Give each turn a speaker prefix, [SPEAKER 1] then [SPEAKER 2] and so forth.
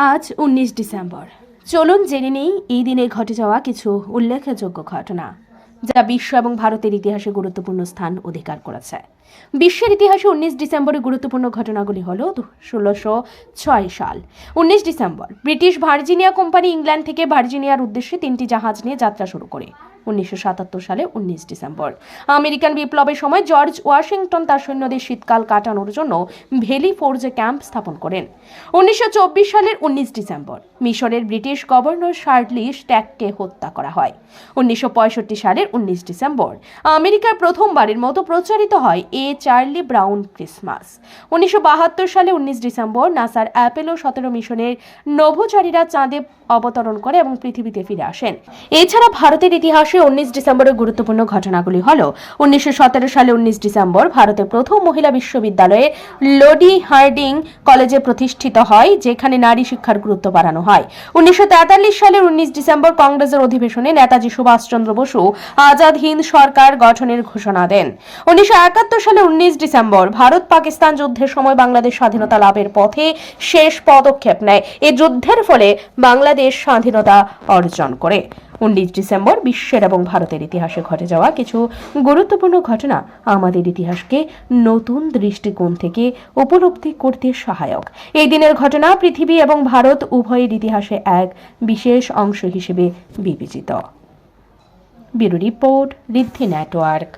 [SPEAKER 1] আজ 19 ডিসেম্বর। চলুন জেনে নেই এই দিনে ঘটে যাওয়া কিছু উল্লেখযোগ্য ঘটনা যা বিশ্ব এবং ভারতের ইতিহাসে গুরুত্বপূর্ণ স্থান অধিকার করেছে। বিশ্বের ইতিহাসে 19 ডিসেম্বরের গুরুত্বপূর্ণ ঘটনাগুলি হল 1606 সাল 19 December British Virginia company England থেকে ভার্জিনিয়ার উদ্দেশ্যে 3টি জাহাজ নিয়ে যাত্রা শুরু করে। 1977 সালে 19 ডিসেম্বর আমেরিকান বিপ্লবের সময় জর্জ ওয়াশিংটন তার সৈন্যদের শীতকাল কাটানোর জন্য ভেলি ফোর্জে ক্যাম্প স্থাপন করেন। 1924 সালের 19 ডিসেম্বর মিশরের ব্রিটিশ গভর্নর শার্লি স্ট্যাককে হত্যা করা হয়। 1965 সালের 19 ডিসেম্বর আমেরিকার প্রথমবারের মতো প্রচারিত হয় এ চার্লি ব্রাউন ক্রিসমাস। 1972 সালে 19 ডিসেম্বর নাসার অ্যাপোলো 17 মিশনের নভোচারীরা চাঁদে অবতরণ করে এবং পৃথিবীতে ফিরে আসেন। এছাড়া ভারতের ইতিহাসে 19 ডিসেম্বরের গুরুত্বপূর্ণ ঘটনাগুলি হল 1917 সালে 19 ডিসেম্বর ভারতের প্রথম মহিলা বিশ্ববিদ্যালয়ে লোডি হার্ডিং কলেজে প্রতিষ্ঠিত হয়, যেখানে নারী শিক্ষার গুরুত্ব বাড়ানো হয়। 1943 সালের 19 ডিসেম্বর কংগ্রেসের অধিবেশনে নেতাজি সুভাষচন্দ্র বসু আজাদ হিন্দ সরকার গঠনের ঘোষণা দেন। 1971 সালে 19 ডিসেম্বর ভারত পাকিস্তান যুদ্ধের সময় বাংলাদেশ স্বাধীনতা লাভের পথে শেষ পদক্ষেপ নেয়। এই যুদ্ধের ফলে বাংলাদেশ স্বাধীনতা অর্জন করে। 19 ডিসেম্বর বিশ্বের এবং ভারতের ইতিহাসে ঘটে যাওয়া কিছু গুরুত্বপূর্ণ ঘটনা আমাদের ইতিহাসকে নতুন দৃষ্টিকোণ থেকে উপলব্ধি করতে সহায়ক। এই দিনের ঘটনা পৃথিবী এবং ভারত উভয়ের ইতিহাসে এক বিশেষ অংশ হিসেবে বিবেচিত। ব্যুরো রিপোর্ট, ঋদ্ধি নেটওয়ার্ক।